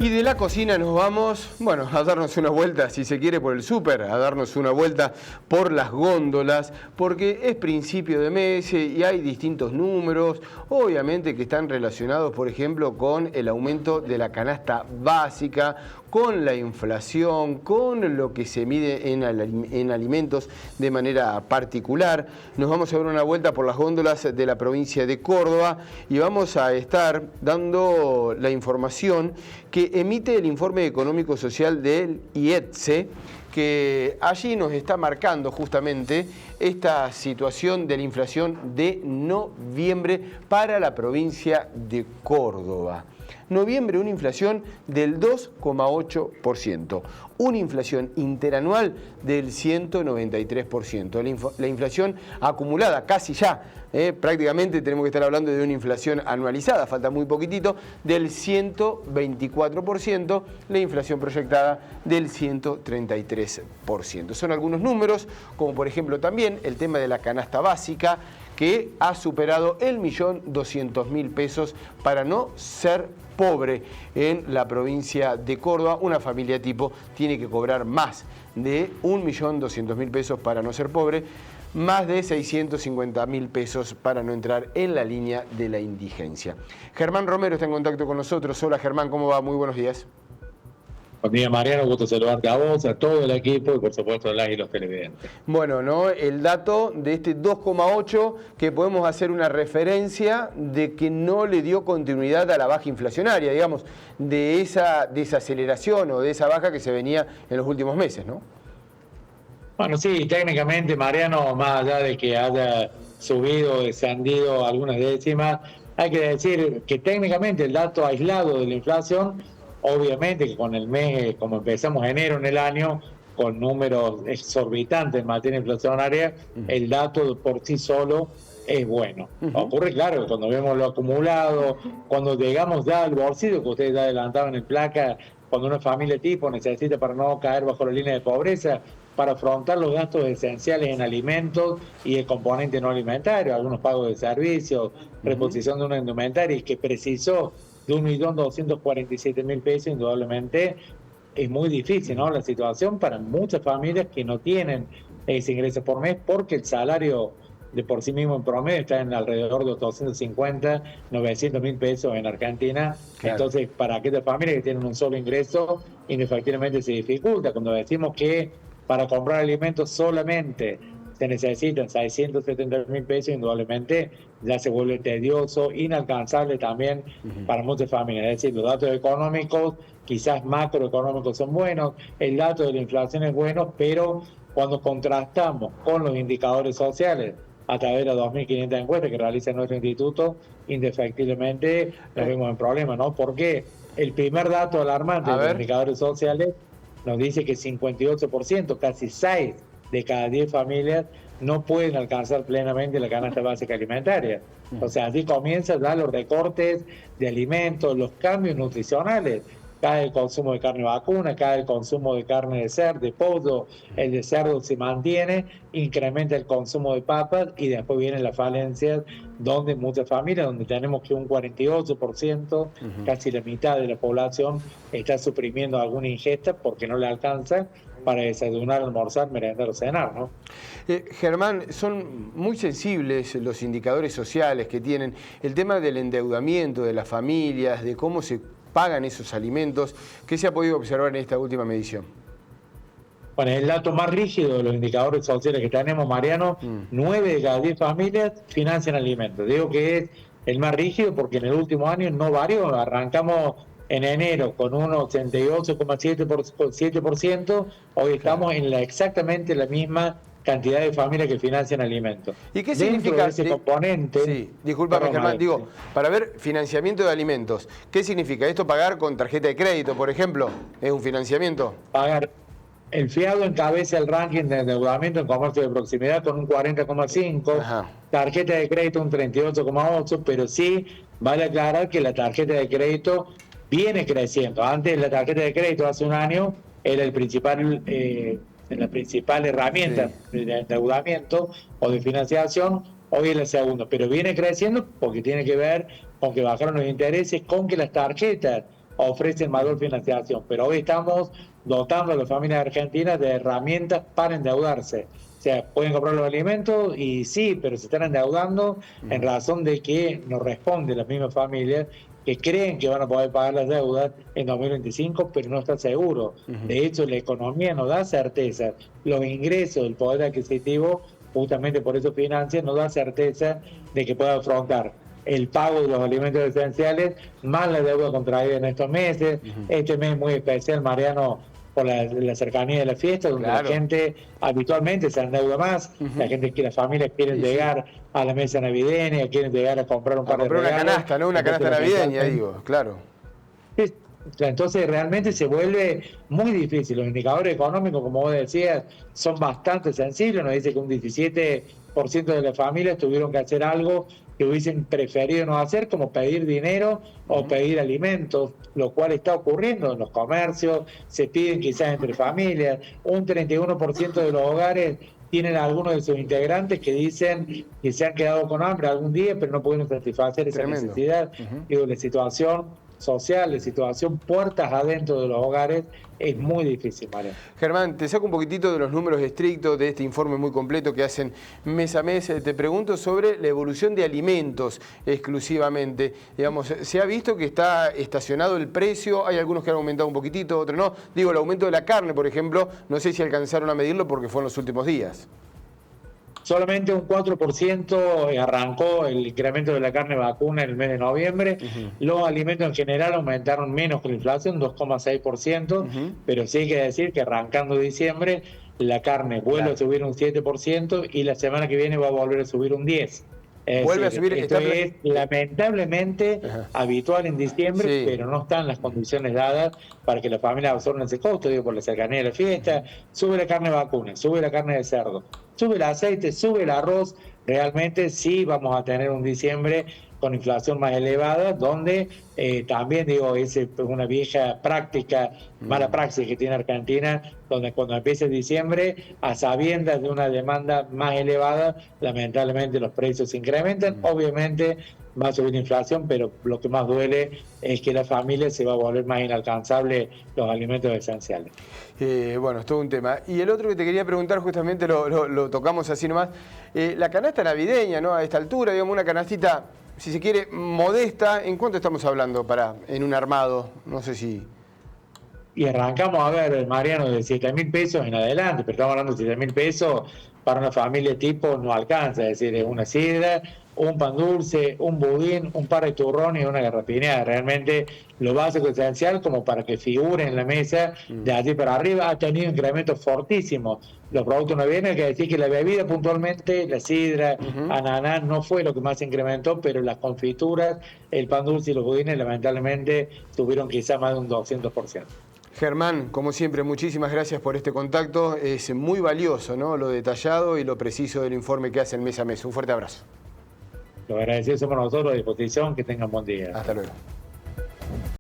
Y de la cocina nos vamos, bueno, a darnos una vuelta, si se quiere, por el súper, a darnos una vuelta por las góndolas, porque es principio de mes y hay distintos números, obviamente que están relacionados, por ejemplo, con el aumento de la canasta básica, con la inflación, con lo que se mide en alimentos de manera particular. Nos vamos a dar una vuelta por las góndolas de la provincia de Córdoba y vamos a estar dando la información que emite el informe económico social del IETSE, que allí nos está marcando justamente esta situación de la inflación de noviembre para la provincia de Córdoba. Noviembre, una inflación del 2,8%, una inflación interanual del 193%. La inflación acumulada, casi ya, prácticamente tenemos que estar hablando de una inflación anualizada, falta muy poquitito, del 124%, la inflación proyectada del 133%. Son algunos números, como por ejemplo también el tema de la canasta básica, que ha superado el 1.200.000 pesos para no ser pobre en la provincia de Córdoba. Una familia tipo tiene que cobrar más de 1.200.000 pesos para no ser pobre, más de 650.000 pesos para no entrar en la línea de la indigencia. Germán Romero está en contacto con nosotros. Hola Germán, ¿cómo va? Muy buenos días. Buen día, Mariano, gusto saludarte a vos, a todo el equipo y por supuesto a las y los televidentes. Bueno, ¿no? El dato de este 2,8 que podemos hacer una referencia de que no le dio continuidad a la baja inflacionaria, digamos, de esa desaceleración o de esa baja que se venía en los últimos meses, ¿no? Bueno, sí, técnicamente, Mariano, más allá de que haya subido o descendido algunas décimas, hay que decir que técnicamente el dato aislado de la inflación, obviamente que con el mes, como empezamos enero en el año, con números exorbitantes en materia inflacionaria, el dato por sí solo es bueno. Ocurre, claro, cuando vemos lo acumulado, cuando llegamos ya al bolsillo, que ustedes ya adelantaban en placa, cuando una familia tipo necesita para no caer bajo la línea de pobreza, para afrontar los gastos esenciales en alimentos y el componente no alimentario, algunos pagos de servicios, reposición de una indumentaria, y que precisó de 1.247.000 pesos, indudablemente es muy difícil, ¿no? La situación para muchas familias que no tienen ese ingreso por mes, porque el salario de por sí mismo en promedio está en alrededor de 250, 900.000 pesos en Argentina. Claro. Entonces, para aquellas familias que tienen un solo ingreso, indefectiblemente se dificulta. Cuando decimos que para comprar alimentos solamente se necesitan 670.000 pesos, indudablemente ya se vuelve tedioso, inalcanzable también para muchas familias. Es decir, los datos económicos, quizás macroeconómicos, son buenos, el dato de la inflación es bueno, pero cuando contrastamos con los indicadores sociales a través de las 2.500 encuestas que realiza nuestro instituto, indefectiblemente nos vemos en problemas, ¿no? Porque el primer dato alarmante de los indicadores sociales nos dice que 58%, casi 6 de cada 10 familias, no pueden alcanzar plenamente la canasta básica alimentaria. O sea, así comienzan ya los recortes de alimentos, los cambios nutricionales. Cae el consumo de carne vacuna, cae el consumo de carne de cerdo, de pollo, el de cerdo se mantiene, incrementa el consumo de papas y después vienen las falencias, donde muchas familias, donde tenemos que un 48%, casi la mitad de la población, está suprimiendo alguna ingesta porque no le alcanza para desayunar, almorzar, merendar o cenar, ¿no? Germán, son muy sensibles los indicadores sociales que tienen, el tema del endeudamiento de las familias, de cómo se pagan esos alimentos. ¿Qué se ha podido observar en esta última medición? Bueno, el dato más rígido de los indicadores sociales que tenemos, Mariano, 9 de cada 10 familias financian alimentos. Digo que es el más rígido porque en el último año no varió. Arrancamos en enero con un 88,7%, hoy estamos en exactamente la misma cantidad de familias que financian alimentos. ¿Y qué significa ese componente? Sí, discúlpame, Germán, digo, para ver financiamiento de alimentos, ¿qué significa esto? ¿Pagar con tarjeta de crédito, por ejemplo? ¿Es un financiamiento? Pagar. El fiado encabeza el ranking de endeudamiento en comercio de proximidad con un 40,5%, tarjeta de crédito un 38,8%, pero sí vale aclarar que la tarjeta de crédito viene creciendo. Antes la tarjeta de crédito hace un año era la principal herramienta de endeudamiento o de financiación, hoy es la segunda, pero viene creciendo porque tiene que ver con que bajaron los intereses, con que las tarjetas ofrecen mayor financiación. Pero hoy estamos dotando a las familias argentinas de herramientas para endeudarse. O sea, pueden comprar los alimentos y sí, pero se están endeudando en razón de que nos responden las mismas familias que creen que van a poder pagar las deudas en 2025, pero no están seguros. De hecho, la economía no da certeza. Los ingresos, el poder adquisitivo, justamente por eso financia, no da certeza de que pueda afrontar el pago de los alimentos esenciales, más la deuda contraída en estos meses. Este mes muy especial, Mariano, por la cercanía de la fiesta, donde la gente habitualmente se endeuda más, la gente, las familias quieren llegar a la mesa navideña, quieren llegar a comprar un par de regalos. Una canasta, ¿no? Una canasta navideña, digo, claro. Entonces realmente se vuelve muy difícil. Los indicadores económicos, como vos decías, son bastante sensibles. Nos dice que un 17% de las familias tuvieron que hacer algo que hubiesen preferido no hacer, como pedir dinero o pedir alimentos, lo cual está ocurriendo en los comercios, se piden quizás entre familias. Un 31% de los hogares tienen algunos de sus integrantes que dicen que se han quedado con hambre algún día, pero no pudieron satisfacer esa necesidad. Digo, la situación social, la situación puertas adentro de los hogares es muy difícil, María. Germán, te saco un poquitito de los números estrictos de este informe muy completo que hacen mes a mes. Te pregunto sobre la evolución de alimentos exclusivamente. Digamos, se ha visto que está estacionado el precio, hay algunos que han aumentado un poquitito, otros no. Digo, el aumento de la carne, por ejemplo, no sé si alcanzaron a medirlo porque fue en los últimos días. Solamente un 4% arrancó el incremento de la carne vacuna en el mes de noviembre. Los alimentos en general aumentaron menos que la inflación, 2,6%, pero sí hay que decir que arrancando diciembre la carne vuelve a subir un 7% y la semana que viene va a volver a subir un 10%. Vuelve a subir. Esto es lamentablemente habitual en diciembre, pero no están las condiciones dadas para que la familia absorban ese costo, digo, por la cercanía de la fiesta. Sube la carne vacuna, sube la carne de cerdo, sube el aceite, sube el arroz. Realmente sí vamos a tener un diciembre con inflación más elevada, donde también, digo, es una vieja práctica, mala praxis que tiene Argentina, donde cuando empieza diciembre, a sabiendas de una demanda más elevada, lamentablemente los precios se incrementan. Obviamente va a subir la inflación, pero lo que más duele es que la familia se va a volver más inalcanzable los alimentos esenciales. Bueno, es todo un tema. Y el otro que te quería preguntar, justamente lo tocamos así nomás, la canasta navideña, ¿no? A esta altura, digamos, una canastita, si se quiere, modesta. ¿En cuánto estamos hablando en un armado? No sé si... Y arrancamos a ver, Mariano, de 7.000 pesos en adelante, pero estamos hablando de 7.000 pesos para una familia tipo no alcanza, es decir, es una sidra, un pan dulce, un budín, un par de turrones y una garrapiñada. Realmente lo básico esencial como para que figure en la mesa de allí para arriba. Ha tenido incrementos fortísimos. Los productos navideños, hay que decir que la bebida puntualmente, la sidra, ananá, no fue lo que más se incrementó, pero las confituras, el pan dulce y los budines lamentablemente tuvieron quizá más de un 200%. Germán, como siempre, muchísimas gracias por este contacto. Es muy valioso, ¿no? Lo detallado y lo preciso del informe que hacen mes a mes. Un fuerte abrazo. Lo agradecidos somos nosotros, a disposición, que tengan buen día. Hasta luego.